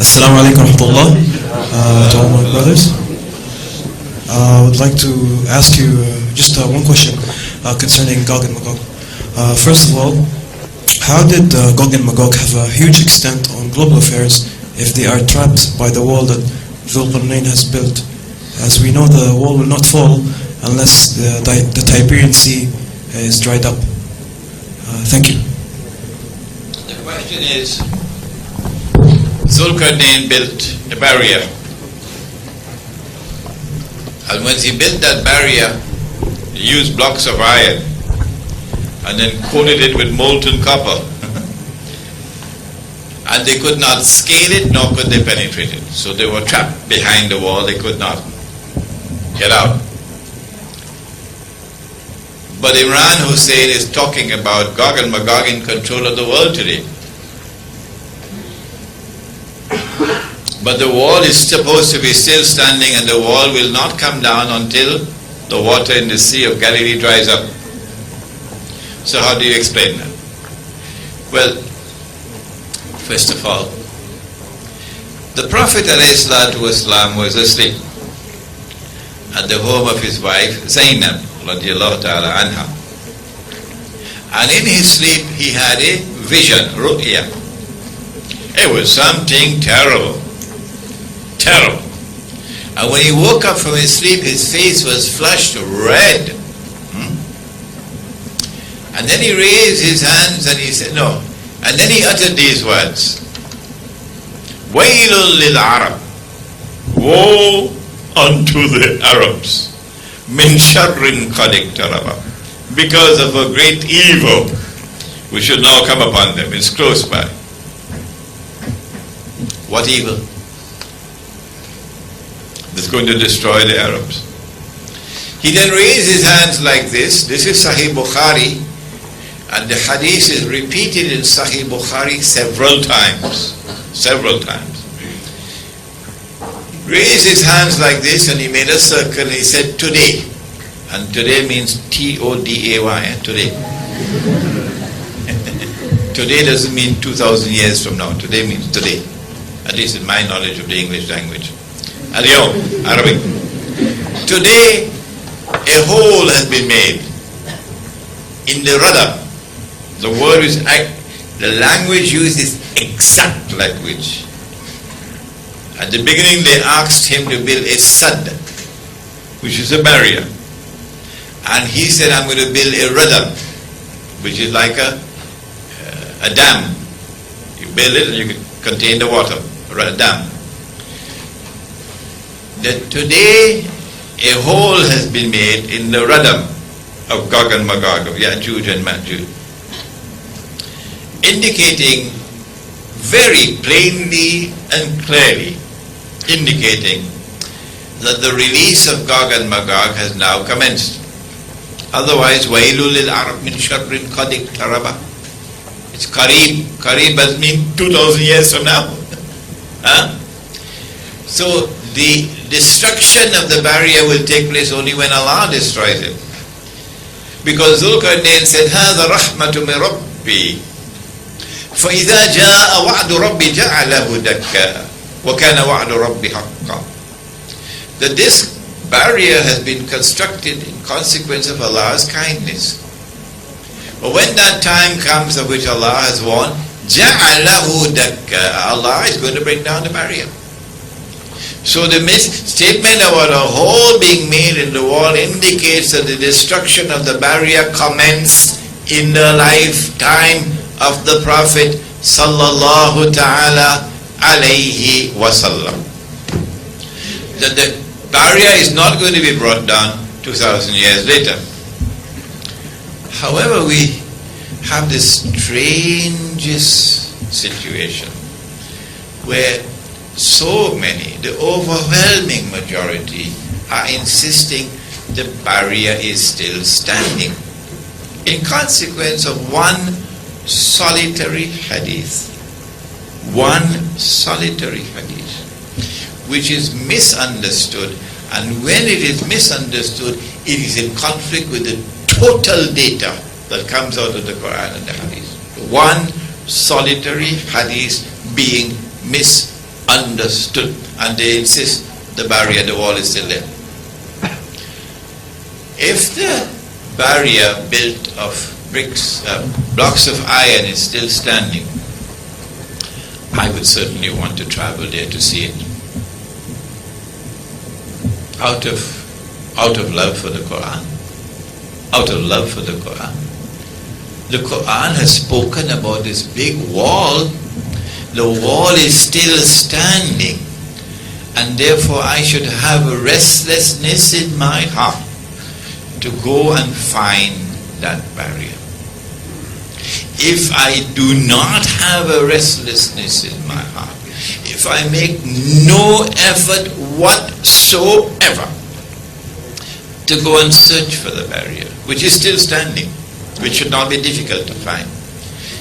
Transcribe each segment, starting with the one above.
Assalamu alaikum warahmatullah to all my brothers. I would like to ask you just one question concerning Gog and Magog. First of all, how did Gog and Magog have a huge extent on global affairs if they are trapped by the wall that Dhul-Qarnayn has built? As we know, the wall will not fall unless the Tiberian Sea is dried up. Thank you. The question is, Dhul-Qarnayn built a barrier, and once he built that barrier, he used blocks of iron and then coated it with molten copper. And they could not scale it, nor could they penetrate it. So they were trapped behind the wall, they could not get out. But Imran Hosien is talking about Gog and Magog in control of the world today. But the wall is supposed to be still standing, and the wall will not come down until the water in the Sea of Galilee dries up. So how do you explain that? Well, first of all, the Prophet ﷺ was asleep at the home of his wife Zainab radiallahu ta'ala anha. And in his sleep he had a vision, ru'ya. It was something terrible. Terrible. And when he woke up from his sleep, his face was flushed red. And then he raised his hands and he said, no. And then he uttered these words. Wailul lil Arab. Woe unto the Arabs. Min sharrin qad iqtaraba. Because of a great evil which should now come upon them. It's close by. What evil? That's going to destroy the Arabs. He then raised his hands like this. This is Sahih Bukhari, and the hadith is repeated in Sahih Bukhari several times. Several times. Raised his hands like this, and he made a circle, and he said, today. And today means T-O-D-A-Y, today. Today doesn't mean 2,000 years from now. Today means today. At least in my knowledge of the English language. Al-Yawm, Arabic. Today, a hole has been made in the rudder. The word is, the language used is exact language. At the beginning, they asked him to build a sad, which is a barrier. And he said, I'm going to build a rudder, which is like a dam. You build it and you can contain the water, a dam. That today a hole has been made in the rudder of Gog and Magog, of Ya'juj and Ma'juj, indicating very plainly and clearly, indicating that the release of Gog and Magog has now commenced. Otherwise, Wailul lil Arab min sharrin qad iqtaraba. It's Qareeb. Qareeb does mean 2,000 years from now. So the destruction of the barrier will take place only when Allah destroys it. Because Dhul-Qarnayn said, هَذَا رَحْمَةُ مِنْ رَبِّي فَإِذَا جَاءَ وَعْدُ رَبِّي جَعَلَهُ دَكَّا وَكَانَ وَعْدُ رَبِّي حَقًّا. That this barrier has been constructed in consequence of Allah's kindness. But when that time comes of which Allah has warned, جَعَلَهُ دَكَّا, Allah is going to bring down the barrier. So the statement about a hole being made in the wall indicates that the destruction of the barrier commenced in the lifetime of the Prophet sallallahu ta'ala alayhi wasallam. That the barrier is not going to be brought down 2,000 years later. However, we have this strangest situation where so many, the overwhelming majority, are insisting the barrier is still standing in consequence of one solitary hadith. One solitary hadith, which is misunderstood, and when it is misunderstood, it is in conflict with the total data that comes out of the Quran and the hadith. One solitary hadith being misunderstood. understood, and they insist the barrier, the wall is still there. If the barrier built of bricks, blocks of iron is still standing, I would certainly want to travel there to see it. Out of love for the Quran. Out of love for the Quran. The Quran has spoken about this big wall. The wall is still standing, and therefore I should have a restlessness in my heart to go and find that barrier. If I do not have a restlessness in my heart, if I make no effort whatsoever to go and search for the barrier, which is still standing, which should not be difficult to find,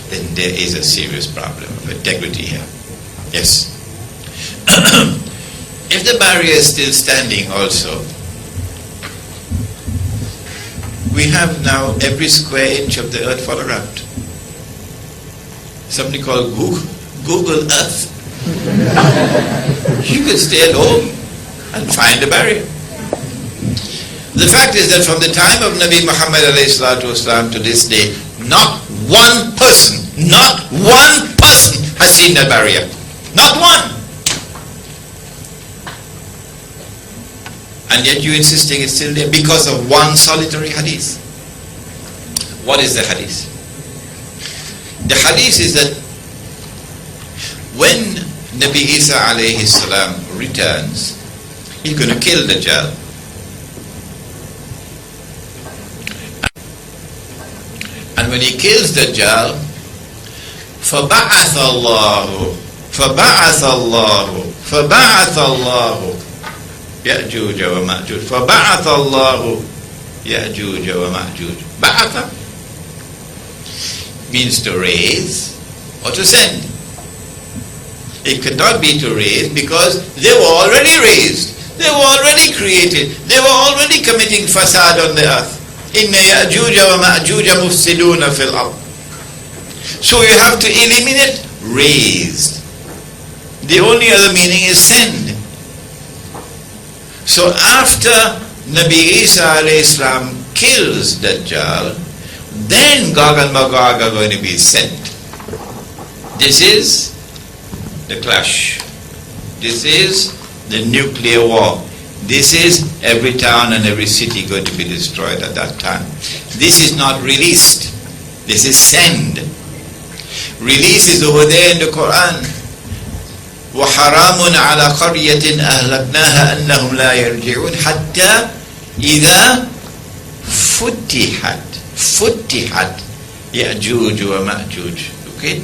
then there is a serious problem of integrity here. Yes. If the barrier is still standing also, we have now every square inch of the earth photographed. Something called Google Earth. You can stay at home and find the barrier. The fact is that from the time of Nabi Muhammad ﷺ to this day, not one person has seen that barrier. Not one. And yet you're insisting it's still there because of one solitary hadith. What is the hadith? The hadith is that when Nabi Isa alayhi salam returns, he's going to kill Dajjal. And when he kills Dajjal, فَبَعَثَ اللَّهُ يَأْجُوجَ وَمَأْجُوجَ فَبَعَثَ اللَّهُ يَأْجُوجَ وَمَأْجُوجَ. Ba'atha means to raise or to send. It could not be to raise because they were already raised. They were already created. They were already committing fasad on the earth. Inna ya'juja wa ma'juja mufsiduna fil ard. So you have to eliminate raised. The only other meaning is send. So after Nabi Isa alayhi salam kills Dajjal, then Gog and Magog are going to be sent. This is the clash. This is the nuclear war. This is every town and every city going to be destroyed at that time. This is not released. This is send. Release is over there in the Quran. وَحَرَامٌ عَلَى قَرْيَةٍ أَهْلَكْنَاهَا أَنَّهُمْ لَا يَرْجِعُونَ حَتَّى إِذَا فُتِحَتْ يَأْجُوجُ وَمَأْجُوجُ. Okay?